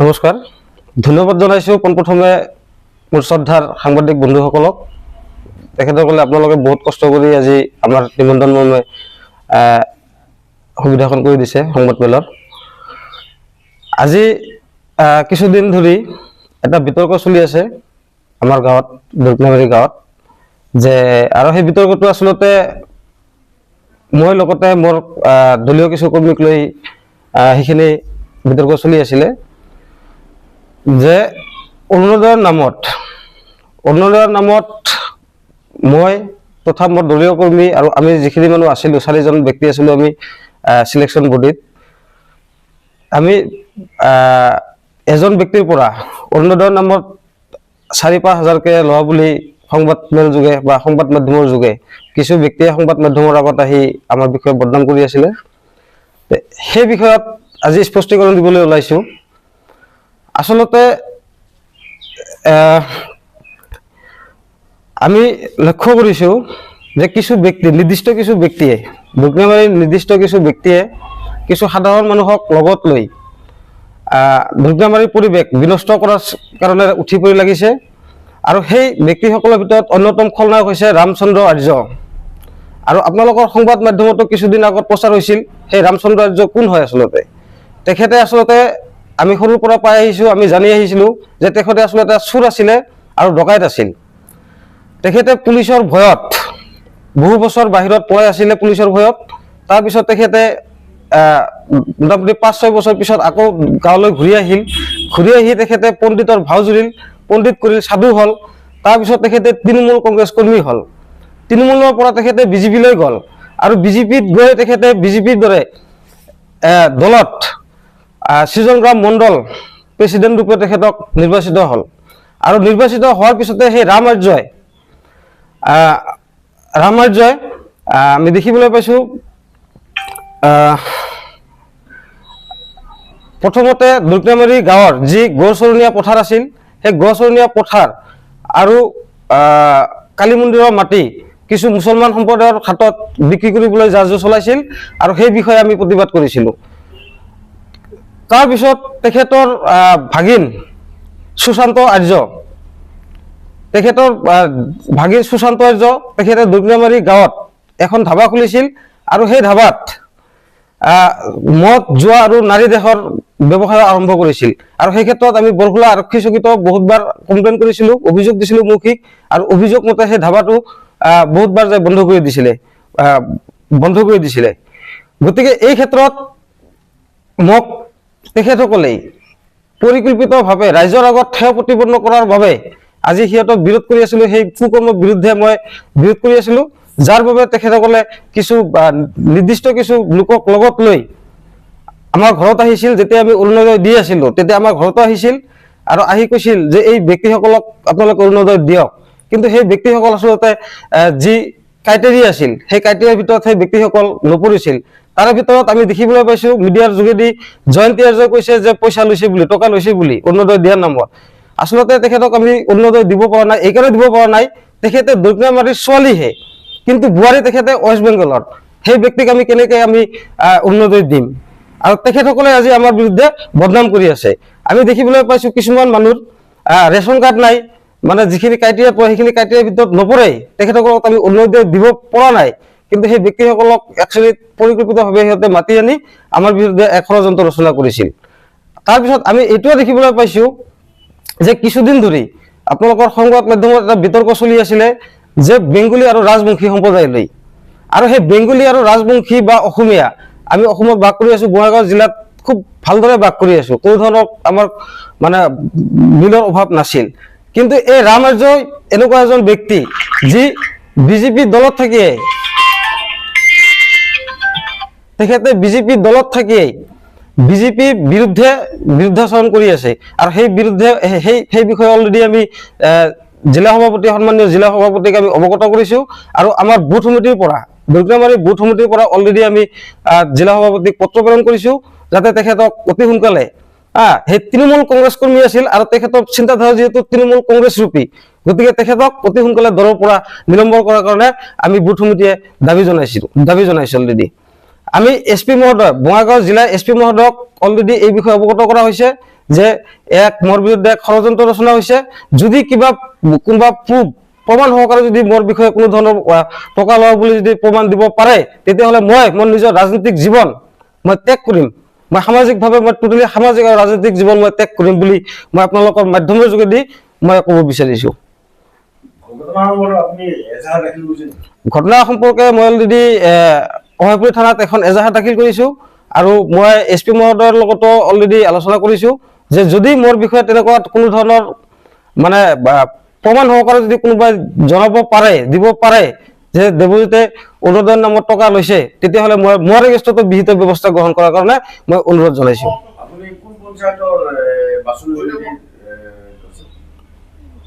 নমস্কাৰ ধন্যবাদ জনাইছো পোনপ্ৰথমে মোৰ শ্ৰদ্ধাৰ সাংবাদিক বন্ধুসকলক তেখেতসকলে আপোনালোকে বহুত কষ্ট কৰি আজি আমাৰ নিমন্ত্ৰণ মৰ্মে সুবিধাখন কৰি দিছে সংবাদ মেলৰ আজি কিছুদিন ধৰি এটা বিতৰ্ক চলি আছে আমাৰ গাঁৱত দুৰ্গনাবাৰী গাঁৱত যে আৰু সেই বিতৰ্কটো আচলতে মই লগতে মোৰ দলীয় কিছু কৰ্মীক লৈ সেইখিনি বিতৰ্ক চলি আছিলে যে অৰুণোদয়ৰ নামত মই তথা মোৰ দলীয় কৰ্মী আৰু আমি যিখিনি মানুহ আছিলোঁ 4জন ব্যক্তি আছিলোঁ আমি সিলেকশন বডিত আমি এজন ব্যক্তিৰ পৰা অৰুণোদয়ৰ নামত 4-5 হাজাৰকে লোৱা বুলি সংবাদ মেল যোগে বা সংবাদ মাধ্যমৰ যোগে কিছু ব্যক্তিয়ে সংবাদ মাধ্যমৰ আগত আহি আমাৰ বিষয়ে বদনাম কৰি আছিলে সেই বিষয়ত আজি স্পষ্টীকৰণ দিবলৈ ওলাইছো আসলতে আমি লক্ষ্য কৰিছো যে কিছু ব্যক্তি নিৰ্দিষ্ট কিছু ব্যক্তিয়ে দুৰ্গনাবাৰীৰ নিৰ্দিষ্ট কিছু ব্যক্তিয়ে কিছু সাধাৰণ মানুহক লগত লৈ দুৰ্গনাবাৰীৰ পৰিৱেশ বিনষ্ট কৰাৰ কাৰণে উঠি পৰি লাগিছে আৰু সেই ব্যক্তিসকলৰ ভিতৰত অন্যতম খলনায়ক হৈছে ৰামচন্দ্ৰ আৰ্য আৰু আপোনালোকৰ সংবাদ মাধ্যমতো কিছুদিন আগত প্ৰচাৰ হৈছিল সেই ৰামচন্দ্ৰ আৰ্য কোন হয় আসলতে তেখেতে আসলতে আমি সৰুৰ পৰা পাই আহিছো আমি জানি আহিছিলো যে তেখেতে আসলতে চুৰ আছিলে আৰু ডকাইত আছিল তেখেতে পুলিচৰ ভয়ত বহু বছৰ বাহিৰত পলাই আছিলে পুলিচৰ ভয়ত তাৰ পিছত তেখেতে মোটামুটি 5-6 বছৰ পিছত আকৌ গাঁৱলৈ ঘূৰি আহি তেখেতে পণ্ডিতৰ ভাও জুৰিল পণ্ডিত কৰিল সাধু হল তাৰ পিছত তেখেতে তৃণমূল কংগ্ৰেছ কৰ্মী হল তৃণমূলৰ পৰা তেখেতে বিজেপিলৈ গল আৰু বিজেপিত গৈ তেখেতে বিজেপিৰ দৰে দলত সৃজনগ্ৰাম মণ্ডল প্ৰেসিডেন্ট ৰূপে তেখেতক নিৰ্বাচিত হল আৰু নিৰ্বাচিত হোৱাৰ পিছতে সেই ৰাম আৰ্যই আমি দেখিবলৈ পাইছো প্ৰথমতে দুৰ্গনাবাৰী গাঁৱৰ যি গড়চৰণীয়া পথাৰ আছিল সেই গড়চৰণীয়া পথাৰ আৰু কালী মন্দিৰৰ মাটি কিছু মুছলমান সম্প্ৰদায়ৰ হাতত বিক্ৰী কৰিবলৈ জাজু চলাইছিল আৰু সেই বিষয়ে আমি প্ৰতিবাদ কৰিছিলো তাৰ পিছত তেখেতৰ ভাগিন সুশান্ত আৰ্য তেখেতৰ ভাগিন সুশান্ত আৰ্য তেখেতে দুৰ্গনাবাৰী গাঁৱত এখন ধাবা খুলিছিল আৰু সেই ধাবাত মদ জুৱা আৰু নাৰী দেহৰ ব্যৱসায় আৰম্ভ কৰিছিল আৰু সেই ক্ষেত্ৰত আমি বৰখোলা আৰক্ষী চকীত বহুতবাৰ কমপ্লেইন কৰিছিলো অভিযোগ দিছিলো মৌখিক আৰু অভিযোগ মতে সেই ধাবাটো বহুতবাৰ যে বন্ধ কৰি দিছিলে গতিকে এই ক্ষেত্ৰত মোক তেখেতসকলে পৰিকল্পিতভাৱে ৰাইজৰ আগত থিয় প্ৰতিপন্ন কৰাৰ বাবে আজি সিহঁতক বিৰোধ কৰি আছিলো সেই কুকৰ্মৰ বিৰুদ্ধে মই বিৰোধ কৰি আছিলো যাৰ বাবে তেখেতসকলে কিছু নিৰ্দিষ্ট কিছু লোকক লগত লৈ আমাৰ ঘৰত আহিছিল যেতিয়া আমি অৰুণোদয় দি আছিলো তেতিয়া আমাৰ ঘৰত আহিছিল আৰু আহি কৈছিল যে এই ব্যক্তিসকলক আপোনালোকে অৰুণোদয় দিয়ক কিন্তু সেই ব্যক্তিসকল আসলতে যি ক্ৰাইটেৰিয়া আছিল সেই ক্ৰাইটেৰিয়াৰ ভিতৰত সেই ব্যক্তিসকল নপৰিছিল তাৰে ভিতৰত আমি দেখিবলৈ পাইছো মিডিয়াৰ যোগেদি জয়ন্তী আৰ্যই কৈছে যে পইচা লৈছে বুলি টকা লৈছে বুলি অৰুণোদয় দিয়াৰ নামত আসলতে তেখেতক আমি অৰুণোদয় দিব পৰা নাই এইকাৰণে দিব পৰা নাই তেখেতে দুৰ্গনাবাৰীৰ ছোৱালীহে কিন্তু বুৱাৰী তেখেতে ৱেষ্ট বেংগলৰ সেই ব্যক্তিক আমি কেনেকৈ আমি অৰুণোদয় দিম আৰু তেখেতসকলে আজি আমাৰ বিৰুদ্ধে বদনাম কৰি আছে আমি দেখিবলৈ পাইছো কিছুমান মানুহৰ ৰেচন কাৰ্ড নাই মানে যিখিনি ক্ৰাইটেৰিয়া পৰে সেইখিনি ক্ৰাইটেৰিয়াৰ ভিতৰত নপৰে তেখেতসকলক আমি অৰুণোদয় দিব পৰা নাই কিন্তু সেই ব্যক্তিসকলক একচুৱেলি পৰিকল্পিতভাৱে সিহঁতে মাতি আনি আমাৰ বিৰুদ্ধে এক ষড়যন্ত্ৰ ৰচনা কৰিছিল তাৰপিছত আমি এইটোও দেখিবলৈ পাইছো যে কিছুদিন ধৰি আপোনালোকৰ সংবাদ মাধ্যমত এটা বিতৰ্ক চলি আছিলে যে বেংগলী আৰু ৰাজবংশী সম্প্ৰদায় লৈ আৰু সেই বেংগলী আৰু ৰাজবংশী বা অসমীয়া আমি অসমত বাস কৰি আছো বঙাইগাঁও জিলাত খুব ভালদৰে বাস কৰি আছো কোনো ধৰণৰ আমাৰ মানে মিলৰ অভাৱ নাছিল কিন্তু এই ৰাম আৰ্যই এনেকুৱা এজন ব্যক্তি যি বিজেপি দলত থাকিয়ে তেখেতে বিজেপি দলত থাকিয়ে বিজেপি বিৰুদ্ধাচৰণ কৰি আছে আৰু সেই বিষয়ে অলৰেডি আমি সন্মানীয় জিলা সভাপতিক আমি অৱগত কৰিছো আৰু আমাৰ বুথ সমিতিৰ পৰা দুৰ্গনাবাৰী বুথ সমিতিৰ পৰা অলৰেডি আমি জিলা সভাপতিক পত্ৰ প্ৰেৰণ কৰিছো যাতে তেখেতক অতি সোনকালে সেই তৃণমূল কংগ্ৰেছ কৰ্মী আছিল আৰু তেখেতৰ চিন্তাধাৰা যিহেতু তৃণমূল কংগ্ৰেছ ৰূপী গতিকে তেখেতক অতি সোনকালে দলৰ পৰা নিলম্বন কৰাৰ কাৰণে আমি বুথ সমিতিয়ে দাবী জনাইছো অলৰেডি আমি এসপি মহোদয় বঙাইগাঁও জিলা এসপি মহোদয়ক অলৰেডি এই বিষয়ে অৱগত কৰা হৈছে যে এক মোৰ বিৰুদ্ধে এক ষড়যন্ত্ৰ ৰচনা হৈছে। যদি কিবা কোনোবা প্ৰমাণ সহকাৰে যদি মোৰ বিষয়ে কোনো ধৰণৰ টকা লোৱা বুলি যদি প্ৰমাণ দিব পাৰে, তেতিয়াহ'লে মই মোৰ নিজৰ ৰাজনৈতিক জীৱন মই ত্যাগ কৰিম। মই সামাজিকভাৱে মই টোটেলি সামাজিক আৰু ৰাজনৈতিক জীৱন মই ত্যাগ কৰিম বুলি মই আপোনালোকৰ মাধ্যমৰ যোগেদি মই ক'ব বিচাৰিছো। ঘটনা সম্পৰ্কে মই অলৰেডি অভয়পুৰী থানাত এখন এজাহাৰ দাখিল কৰিছো, আৰু মই SP মহোদয়ৰ লগতো অলৰেডি আলোচনা কৰিছো যে যদি মোৰ বিষয়ে তেনেকুৱা কোনো ধৰণৰ মানে প্ৰমাণ সহকাৰে যদি কোনোবাই জনাব পাৰে, দিব পাৰে যে দেৱজিতে অৰুণোদয়ৰ নামত টকা লৈছে, তেতিয়াহ'লে মই মোৰ এগেইনষ্টতো বিহিত ব্যৱস্থা গ্ৰহণ কৰাৰ কাৰণে মই অনুৰোধ জনাইছো।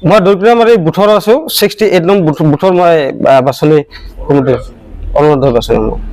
মই দৈপিৰামাৰী বুথৰ আছো, 68 নং বুথৰ মই বাছনি কমিটিৰ অৰুণোদয় বাছনি।